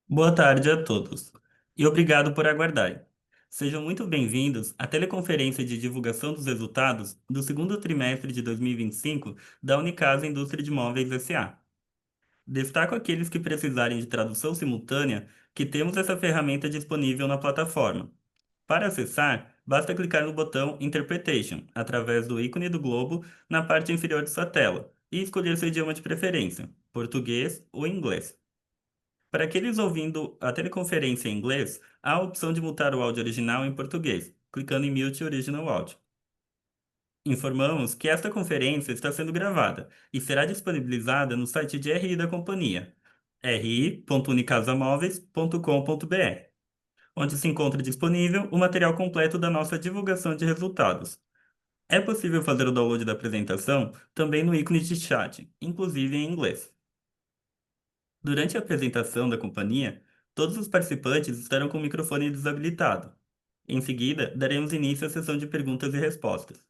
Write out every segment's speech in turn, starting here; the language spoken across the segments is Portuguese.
Boa tarde a todos e obrigado por aguardarem. Sejam muito bem-vindos à teleconferência de divulgação dos resultados do segundo trimestre de 2025 da Unicasa Indústria de Móveis S.A. Destaco aqueles que precisarem de tradução simultânea que temos essa ferramenta disponível na plataforma. Para acessar, basta clicar no botão Interpretation através do ícone do globo na parte inferior de sua tela e escolher seu idioma de preferência, português ou inglês. Para aqueles ouvindo a teleconferência em inglês, há a opção de mutar o áudio original em português, clicando em Mute Original Audio. Informamos que esta conferência está sendo gravada e será disponibilizada no site de RI da companhia, ri.unicasamóveis.com.br, onde se encontra disponível o material completo da nossa divulgação de resultados. É possível fazer o download da apresentação também no ícone de chat, inclusive em inglês. Durante a apresentação da companhia, todos os participantes estarão com o microfone desabilitado. Em seguida, daremos início à sessão de perguntas e respostas.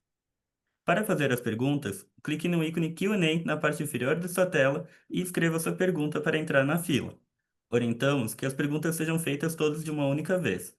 Para fazer as perguntas, clique no ícone Q&A na parte inferior de sua tela e escreva sua pergunta para entrar na fila. Orientamos que as perguntas sejam feitas todas de uma única vez.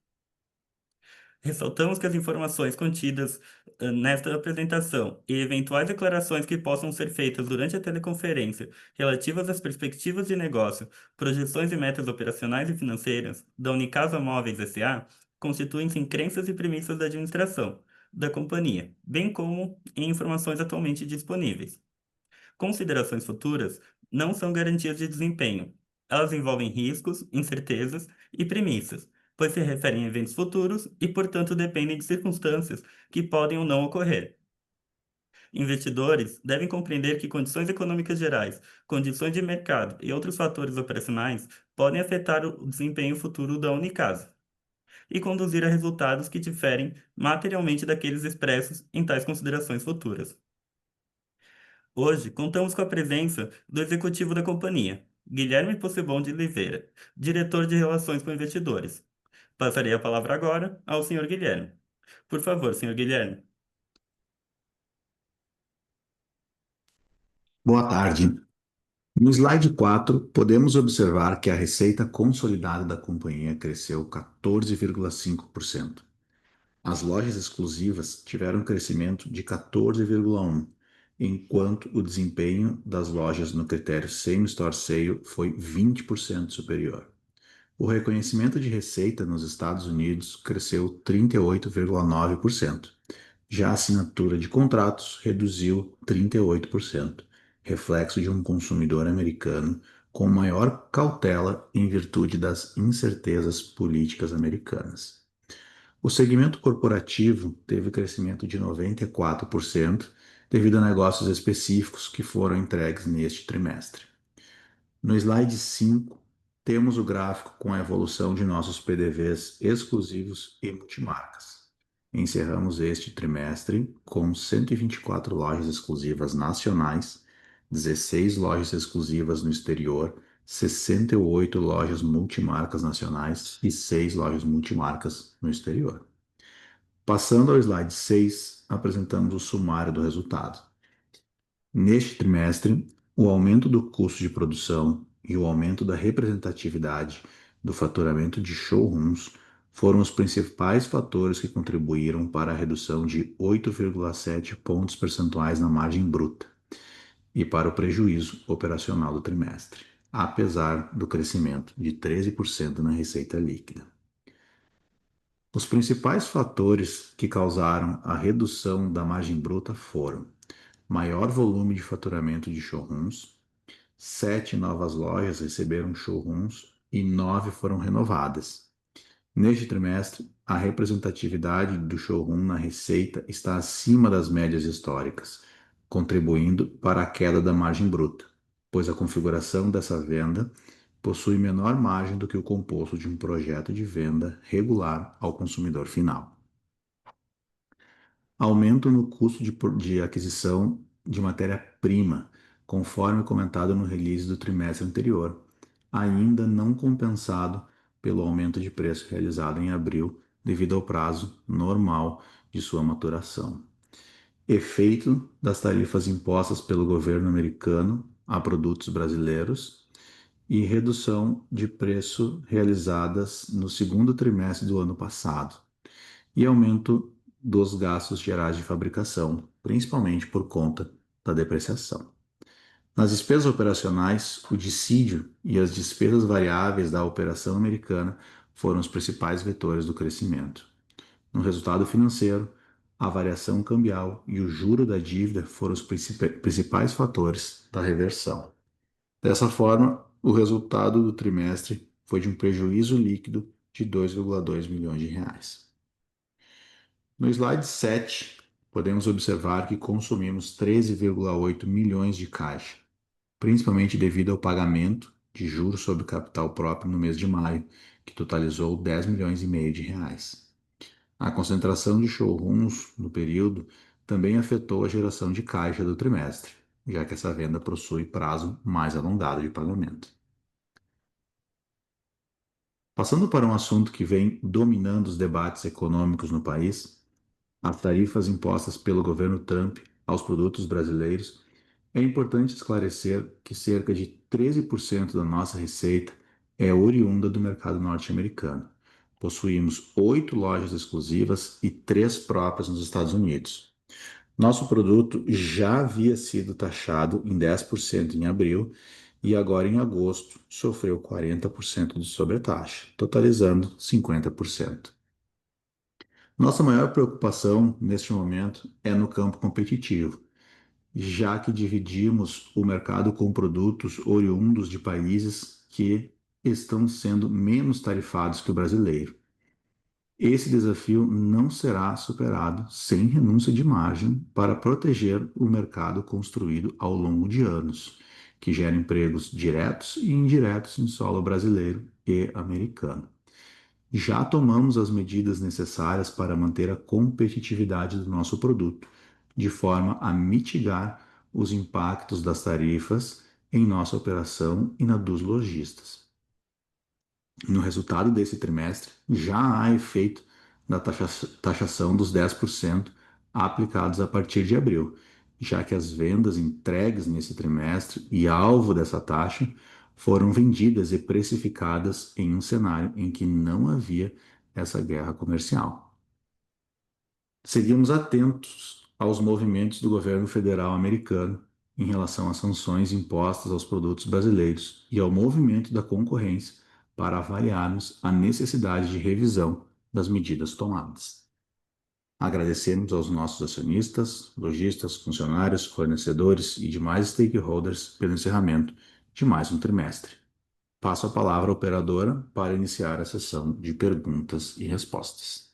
Ressaltamos que as informações contidas nesta apresentação e eventuais declarações que possam ser feitas durante a teleconferência relativas às perspectivas de negócio, projeções e metas operacionais e financeiras da Unicasa Móveis S.A. constituem-se em crenças e premissas da administração da companhia, bem como em informações atualmente disponíveis. Considerações futuras não são garantias de desempenho. Elas envolvem riscos, incertezas e premissas, pois se referem a eventos futuros e, portanto, dependem de circunstâncias que podem ou não ocorrer. Investidores devem compreender que condições econômicas gerais, condições de mercado e outros fatores operacionais podem afetar o desempenho futuro da Unicasa e conduzir a resultados que diferem materialmente daqueles expressos em tais considerações futuras. Hoje, contamos com a presença do executivo da companhia, Guilherme Possebon de Oliveira, diretor de Relações com Investidores. Passarei a palavra agora ao senhor Guilherme. Por favor, senhor Guilherme. Boa tarde. No slide 4, podemos observar que a receita consolidada da companhia cresceu 14,5%. As lojas exclusivas tiveram um crescimento de 14,1%, enquanto o desempenho das lojas no critério Same-Store Sale foi 20% superior. O reconhecimento de receita nos Estados Unidos cresceu 38,9%. Já a assinatura de contratos reduziu 38%, reflexo de um consumidor americano com maior cautela em virtude das incertezas políticas americanas. O segmento corporativo teve crescimento de 94%, devido a negócios específicos que foram entregues neste trimestre. No slide 5, temos o gráfico com a evolução de nossos PDVs exclusivos e multimarcas. Encerramos este trimestre com 124 lojas exclusivas nacionais, 16 lojas exclusivas no exterior, 68 lojas multimarcas nacionais e 6 lojas multimarcas no exterior. Passando ao slide 6, apresentamos o sumário do resultado. Neste trimestre, o aumento do custo de produção e o aumento da representatividade do faturamento de showrooms foram os principais fatores que contribuíram para a redução de 8,7 pontos percentuais na margem bruta e para o prejuízo operacional do trimestre, apesar do crescimento de 13% na receita líquida. Os principais fatores que causaram a redução da margem bruta foram maior volume de faturamento de showrooms, 7 novas lojas receberam showrooms e 9 foram renovadas. Neste trimestre, a representatividade do showroom na receita está acima das médias históricas, contribuindo para a queda da margem bruta, pois a configuração dessa venda possui menor margem do que o composto de um projeto de venda regular ao consumidor final. Aumento no custo de aquisição de matéria-prima, conforme comentado no release do trimestre anterior, ainda não compensado pelo aumento de preço realizado em abril devido ao prazo normal de sua maturação. Efeito das tarifas impostas pelo governo americano a produtos brasileiros e redução de preço realizadas no segundo trimestre do ano passado, e aumento dos gastos gerais de fabricação, principalmente por conta da depreciação. Nas despesas operacionais, o dissídio e as despesas variáveis da operação americana foram os principais vetores do crescimento. No resultado financeiro, a variação cambial e o juro da dívida foram os principais fatores da reversão. Dessa forma, o resultado do trimestre foi de um prejuízo líquido de 2,2 milhões de reais. No slide 7, podemos observar que consumimos 13,8 milhões de caixa, principalmente devido ao pagamento de juros sobre capital próprio no mês de maio, que totalizou 10 milhões e meio de reais. A concentração de showrooms no período também afetou a geração de caixa do trimestre, já que essa venda possui prazo mais alongado de pagamento. Passando para um assunto que vem dominando os debates econômicos no país, as tarifas impostas pelo governo Trump aos produtos brasileiros, é importante esclarecer que cerca de 13% da nossa receita é oriunda do mercado norte-americano. Possuímos 8 lojas exclusivas e 3 próprias nos Estados Unidos. Nosso produto já havia sido taxado em 10% em abril e agora em agosto sofreu 40% de sobretaxa, totalizando 50%. Nossa maior preocupação neste momento é no campo competitivo, já que dividimos o mercado com produtos oriundos de países que estão sendo menos tarifados que o brasileiro. Esse desafio não será superado sem renúncia de margem para proteger o mercado construído ao longo de anos, que gera empregos diretos e indiretos em solo brasileiro e americano. Já tomamos as medidas necessárias para manter a competitividade do nosso produto, de forma a mitigar os impactos das tarifas em nossa operação e na dos lojistas. No resultado desse trimestre, já há efeito da taxação dos 10% aplicados a partir de abril, já que as vendas entregues nesse trimestre e alvo dessa taxa foram vendidas e precificadas em um cenário em que não havia essa guerra comercial. Seguimos atentos aos movimentos do governo federal americano em relação às sanções impostas aos produtos brasileiros e ao movimento da concorrência para avaliarmos a necessidade de revisão das medidas tomadas. Agradecemos aos nossos acionistas, lojistas, funcionários, fornecedores e demais stakeholders pelo encerramento de mais um trimestre. Passo a palavra à operadora para iniciar a sessão de perguntas e respostas.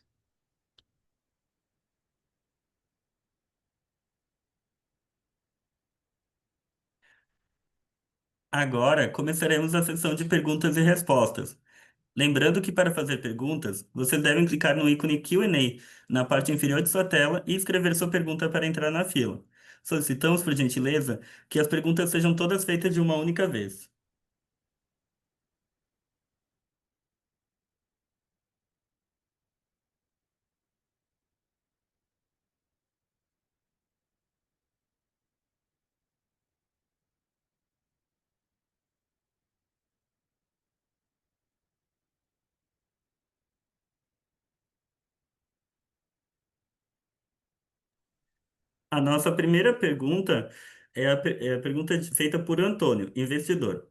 Agora começaremos a sessão de perguntas e respostas. Lembrando que para fazer perguntas, vocês devem clicar no ícone Q&A na parte inferior de sua tela e escrever sua pergunta para entrar na fila. Solicitamos, por gentileza, que as perguntas sejam todas feitas de uma única vez. A nossa primeira pergunta é a pergunta feita por Antônio, investidor.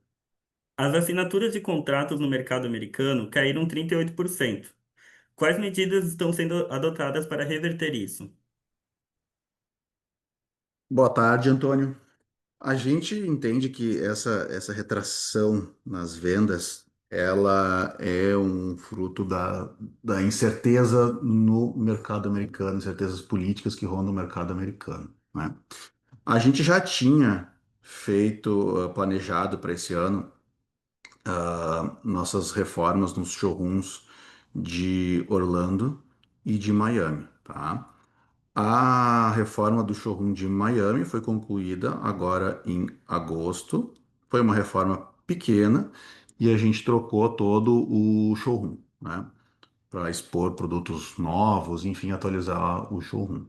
As assinaturas de contratos no mercado americano caíram 38%. Quais medidas estão sendo adotadas para reverter isso? Boa tarde, Antônio. A gente entende que essa retração nas vendas, ela é um fruto da incerteza no mercado americano, incertezas políticas que rondam o mercado americano, né? A gente já tinha feito, planejado para esse ano, nossas reformas nos showrooms de Orlando e de Miami, tá? A reforma do showroom de Miami foi concluída agora em agosto. Foi uma reforma pequena e a gente trocou todo o showroom, né? Para expor produtos novos, enfim, atualizar o showroom.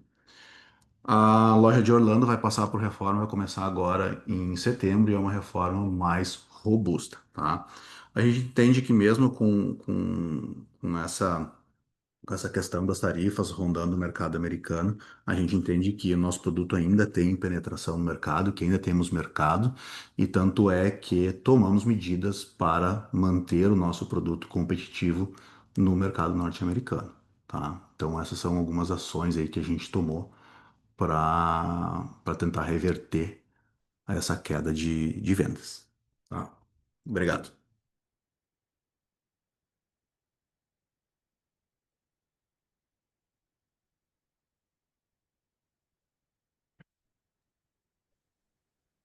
A loja de Orlando vai passar por reforma, vai começar agora em setembro e é uma reforma mais robusta, tá? A gente entende que mesmo com essa questão das tarifas rondando o mercado americano, a gente entende que o nosso produto ainda tem penetração no mercado, que ainda temos mercado, e tanto é que tomamos medidas para manter o nosso produto competitivo no mercado norte-americano, tá? Então, essas são algumas ações aí que a gente tomou para tentar reverter essa queda de vendas, tá? Obrigado.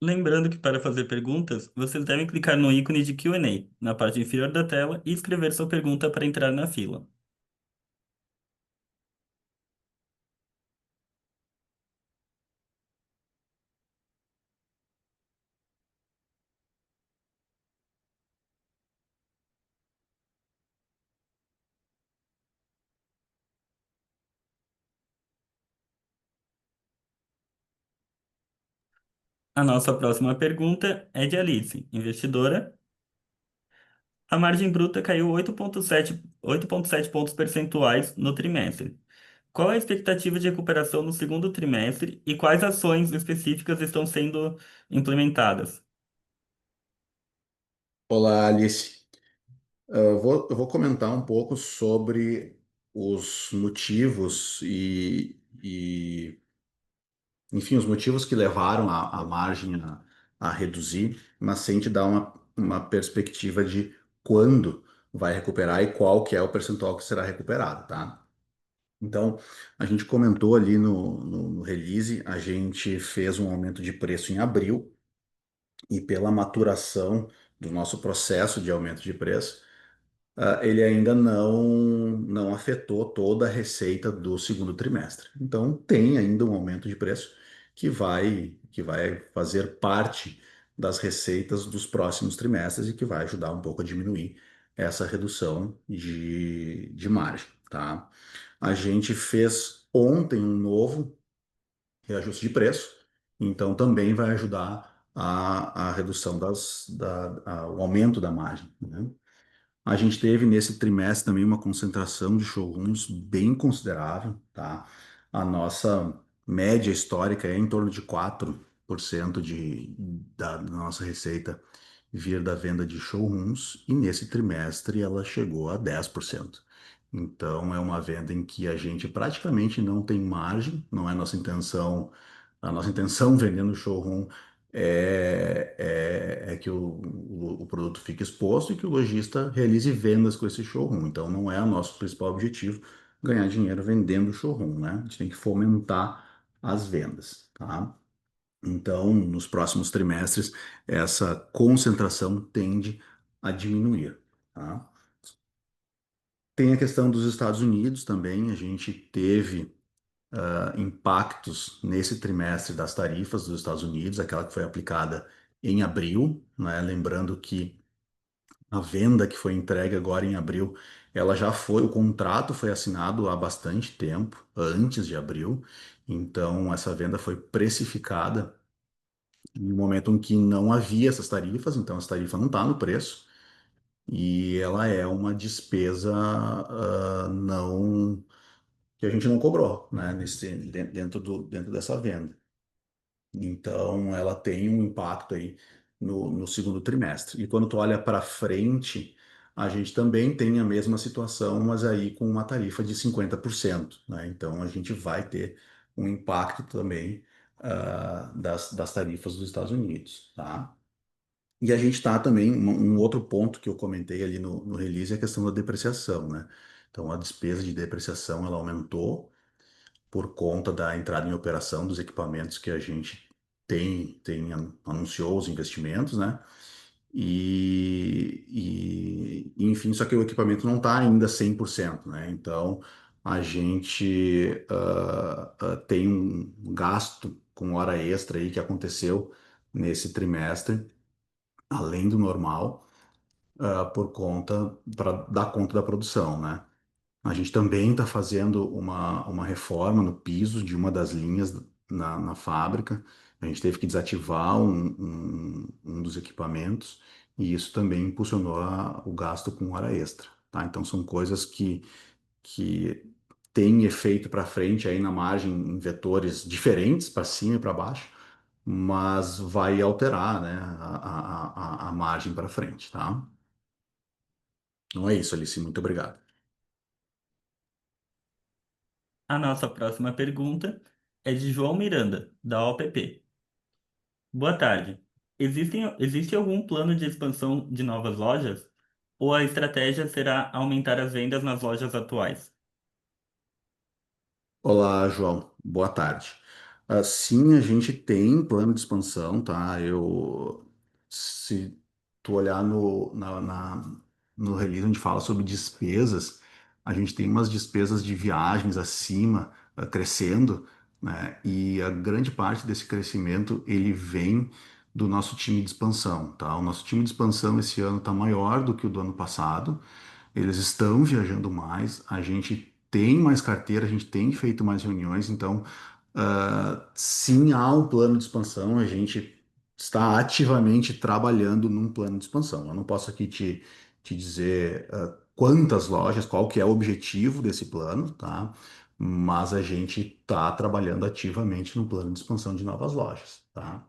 Lembrando que para fazer perguntas, vocês devem clicar no ícone de Q&A na parte inferior da tela e escrever sua pergunta para entrar na fila. A nossa próxima pergunta é de Alice, investidora. A margem bruta caiu 8,7 pontos percentuais no trimestre. Qual é a expectativa de recuperação no segundo trimestre e quais ações específicas estão sendo implementadas? Olá, Alice. Eu vou comentar um pouco sobre os motivos enfim, os motivos que levaram a margem a reduzir, mas sem te dar uma perspectiva de quando vai recuperar e qual que é o percentual que será recuperado, tá? Então, a gente comentou ali no release, a gente fez um aumento de preço em abril e pela maturação do nosso processo de aumento de preço, ele ainda não afetou toda a receita do segundo trimestre. Então, tem ainda um aumento de preço que vai fazer parte das receitas dos próximos trimestres e que vai ajudar um pouco a diminuir essa redução de margem, tá? A gente fez ontem um novo reajuste de preço, então também vai ajudar a redução o aumento da margem, né? A gente teve nesse trimestre também uma concentração de showrooms bem considerável, tá? A nossa média histórica é em torno de 4% da nossa receita vir da venda de showrooms e nesse trimestre ela chegou a 10%. Então é uma venda em que a gente praticamente não tem margem, não é nossa intenção, a nossa intenção vendendo showroom é que o produto fique exposto e que o lojista realize vendas com esse showroom. Então, não é o nosso principal objetivo ganhar dinheiro vendendo showroom, né? A gente tem que fomentar as vendas, tá? Então, nos próximos trimestres, essa concentração tende a diminuir, tá? Tem a questão dos Estados Unidos também. A gente teve impactos nesse trimestre das tarifas dos Estados Unidos, aquela que foi aplicada em abril, né? Lembrando que a venda que foi entregue agora em abril, ela já foi, o contrato foi assinado há bastante tempo, antes de abril, então essa venda foi precificada em um momento em que não havia essas tarifas, então essa tarifa não está no preço, e ela é uma despesa não que a gente não cobrou, né, dentro dessa venda. Então, ela tem um impacto aí no segundo trimestre. E quando tu olha para frente, a gente também tem a mesma situação, mas aí com uma tarifa de 50%, né? Então, a gente vai ter um impacto também das tarifas dos Estados Unidos, tá? E a gente está também, um outro ponto que eu comentei ali no release é a questão da depreciação, né? Então, a despesa de depreciação, ela aumentou, por conta da entrada em operação dos equipamentos que a gente anunciou os investimentos, né? Enfim, só que o equipamento não está ainda 100%, né? Então, a gente tem um gasto com hora extra aí que aconteceu nesse trimestre, além do normal, por conta, para dar conta da produção, né? A gente também está fazendo uma reforma no piso de uma das linhas na fábrica. A gente teve que desativar um dos equipamentos. e isso também impulsionou o gasto com hora extra, tá? Então são coisas que têm efeito para frente aí na margem em vetores diferentes, para cima e para baixo, mas vai alterar, né, a margem para frente, tá? Então é isso, Alice, muito obrigado. A nossa próxima pergunta é de João Miranda, da OPP. Boa tarde. Existe algum plano de expansão de novas lojas? Ou a estratégia será aumentar as vendas nas lojas atuais? Olá, João. Boa tarde. Sim, a gente tem plano de expansão, tá? Se tu olhar no release onde fala sobre despesas, a gente tem umas despesas de viagens acima, crescendo, né? E a grande parte desse crescimento, ele vem do nosso time de expansão, tá? O nosso time de expansão esse ano está maior do que o do ano passado. Eles estão viajando mais, a gente tem mais carteira, a gente tem feito mais reuniões, então, sim, há um plano de expansão, a gente está ativamente trabalhando num plano de expansão. Eu não posso aqui te dizer, quantas lojas, qual que é o objetivo desse plano, tá? Mas a gente está trabalhando ativamente no plano de expansão de novas lojas, tá?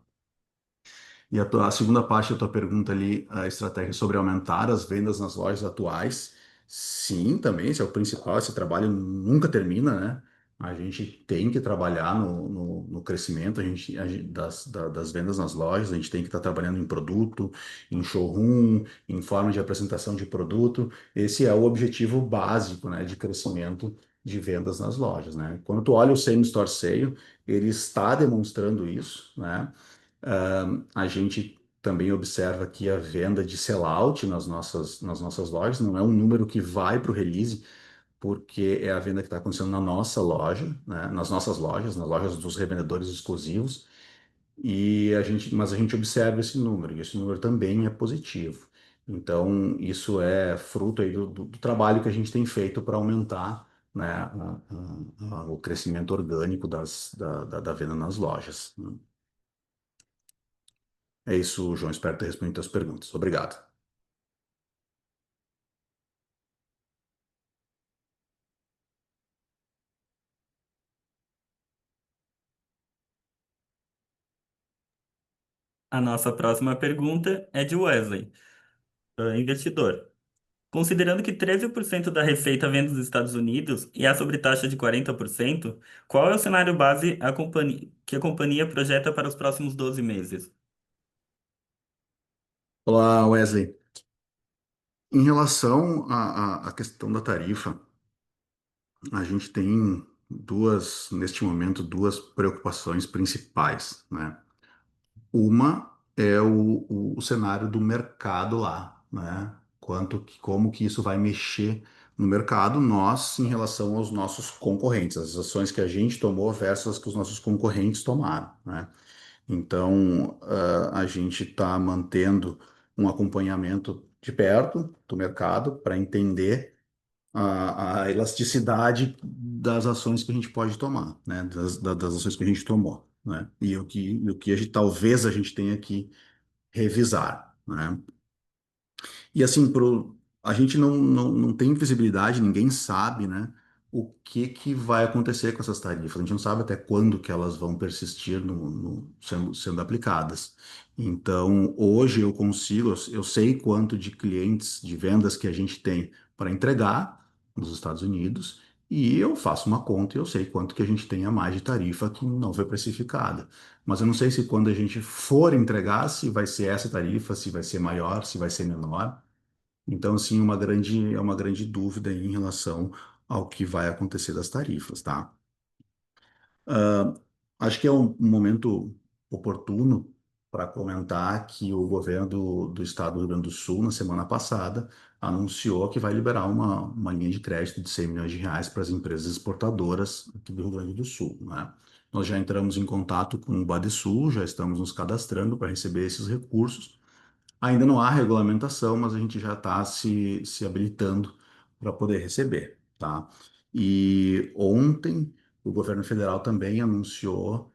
E a segunda parte da tua pergunta ali, a estratégia sobre aumentar as vendas nas lojas atuais. Sim, também, esse é o principal, esse trabalho nunca termina, né? A gente tem que trabalhar no crescimento das vendas nas lojas, a gente tem que estar trabalhando em produto, em showroom, em forma de apresentação de produto. Esse é o objetivo básico, né, de crescimento de vendas nas lojas, né? Quando tu olha o Same Store Sale, ele está demonstrando isso, né? A gente também observa aqui a venda de sellout nas nossas lojas, não é um número que vai para o release, porque é a venda que está acontecendo na nossa loja, né, nas nossas lojas, nas lojas dos revendedores exclusivos, mas a gente observa esse número, e esse número também é positivo. Então, isso é fruto aí do trabalho que a gente tem feito para aumentar, né, o crescimento orgânico da venda nas lojas, né? É isso, João. Espero ter respondido as perguntas. Obrigado. A nossa próxima pergunta é de Wesley, investidor. Considerando que 13% da receita vem dos Estados Unidos e a sobretaxa de 40%, qual é o cenário base que a companhia projeta para os próximos 12 meses? Olá, Wesley. Em relação à questão da tarifa, a gente tem neste momento, duas preocupações principais, né? Uma é o cenário do mercado lá, né? Como que isso vai mexer no mercado, nós, em relação aos nossos concorrentes, as ações que a gente tomou versus as que os nossos concorrentes tomaram, né? Então, a gente está mantendo um acompanhamento de perto do mercado para entender a elasticidade das ações que a gente pode tomar, né? Das ações que a gente tomou, né? E o que talvez a gente tenha que revisar, né? E assim, a gente não tem visibilidade, ninguém sabe, né, o que vai acontecer com essas tarifas. A gente não sabe até quando que elas vão persistir sendo aplicadas. Então, hoje eu sei quanto de clientes de vendas que a gente tem para entregar nos Estados Unidos, e eu faço uma conta e eu sei quanto que a gente tem a mais de tarifa que não foi precificada. Mas eu não sei se quando a gente for entregar, se vai ser essa tarifa, se vai ser maior, se vai ser menor. Então, sim, é uma grande dúvida aí em relação ao que vai acontecer das tarifas, tá? Ah, acho que é um momento oportuno para comentar que o governo do estado do Rio Grande do Sul, na semana passada, anunciou que vai liberar uma linha de crédito de 100 milhões de reais para as empresas exportadoras aqui do Rio Grande do Sul, né? Nós já entramos em contato com o Badesul, já estamos nos cadastrando para receber esses recursos. Ainda não há regulamentação, mas a gente já está se habilitando para poder receber, tá? E ontem o governo federal também anunciou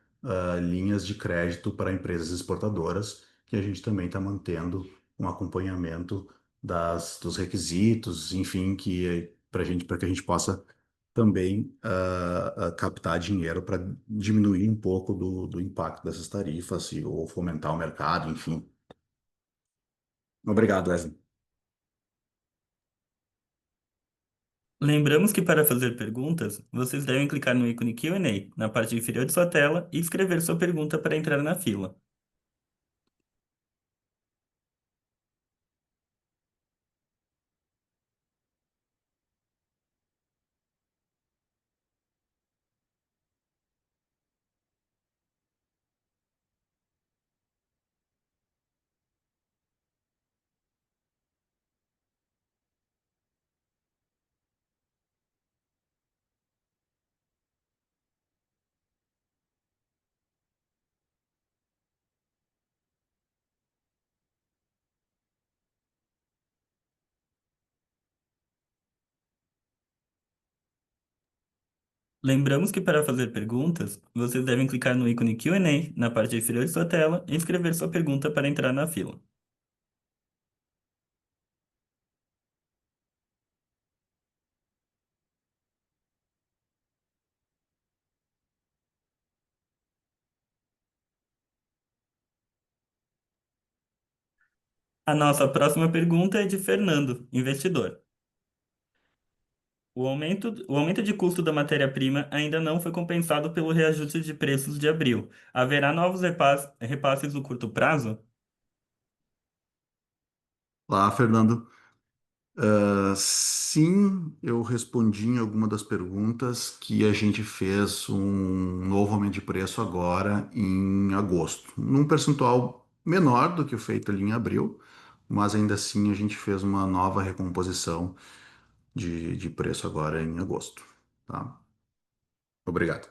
linhas de crédito para empresas exportadoras, que a gente também está mantendo. um acompanhamento dos requisitos, enfim, para que a gente possa também captar dinheiro para diminuir um pouco do impacto dessas tarifas ou fomentar o mercado, enfim. Obrigado, Wesley. Lembramos que para fazer perguntas, vocês devem clicar no ícone Q&A na parte inferior de sua tela e escrever sua pergunta para entrar na fila. Lembramos que para fazer perguntas, vocês devem clicar no ícone Q&A na parte inferior de sua tela e escrever sua pergunta para entrar na fila. A nossa próxima pergunta é de Fernando, investidor. O aumento de custo da matéria-prima ainda não foi compensado pelo reajuste de preços de abril. Haverá novos repasses no curto prazo? Olá, Fernando. Sim, eu respondi em alguma das perguntas que a gente fez um novo aumento de preço agora em agosto, num percentual menor do que o feito ali em abril, mas ainda assim a gente fez uma nova recomposição de preço agora em agosto, tá? Obrigado.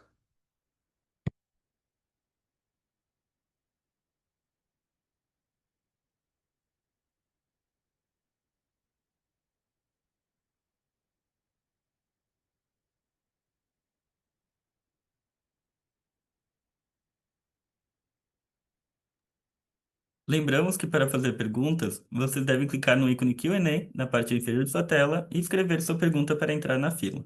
Lembramos que para fazer perguntas, vocês devem clicar no ícone Q&A na parte inferior de sua tela e escrever sua pergunta para entrar na fila.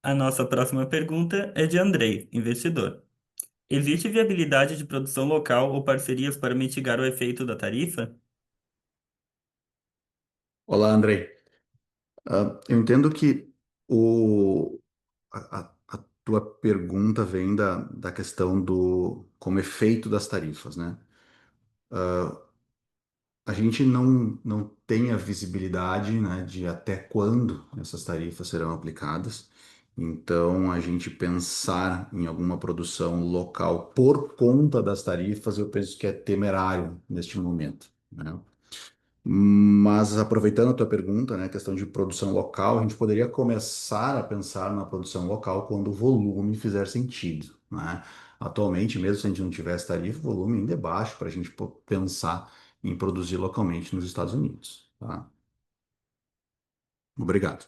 A nossa próxima pergunta é de Andrei, investidor. Existe viabilidade de produção local ou parcerias para mitigar o efeito da tarifa? Olá, Andrei. Eu entendo que a tua pergunta vem da questão do como efeito das tarifas, né? A gente não tem a visibilidade, né, de até quando essas tarifas serão aplicadas. Então, a gente pensar em alguma produção local por conta das tarifas, eu penso que é temerário neste momento, né? Mas aproveitando a tua pergunta, né, questão de produção local, a gente poderia começar a pensar na produção local quando o volume fizer sentido, né? Atualmente, mesmo se a gente não tivesse tarifa, o volume ainda é baixo para a gente pensar em produzir localmente nos Estados Unidos, tá? Obrigado.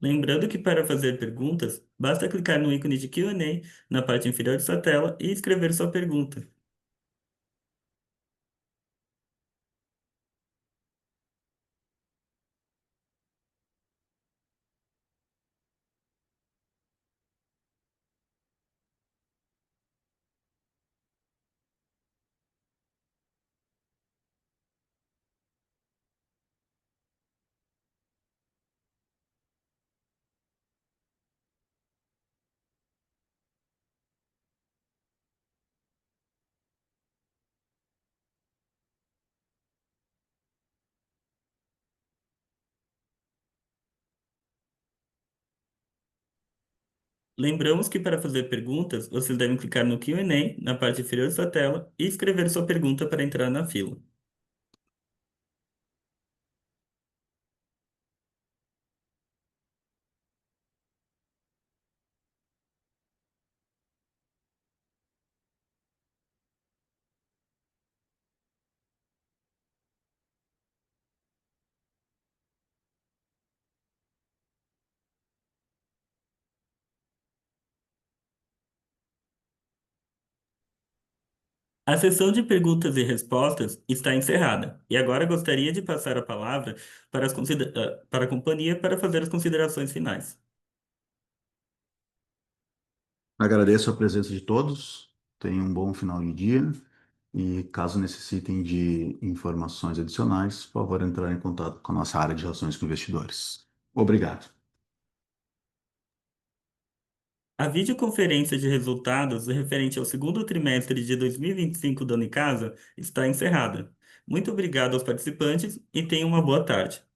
Lembrando que para fazer perguntas, basta clicar no ícone de Q&A na parte inferior de sua tela e escrever sua pergunta. Lembramos que para fazer perguntas, vocês devem clicar no Q&A na parte inferior da sua tela e escrever sua pergunta para entrar na fila. A sessão de perguntas e respostas está encerrada, e agora gostaria de passar a palavra para, para a companhia para fazer as considerações finais. Agradeço a presença de todos, tenham um bom final de dia e caso necessitem de informações adicionais, por favor, entrar em contato com a nossa área de relações com investidores. Obrigado. A videoconferência de resultados referente ao segundo trimestre de 2025 da Unicasa está encerrada. Muito obrigado aos participantes e tenham uma boa tarde.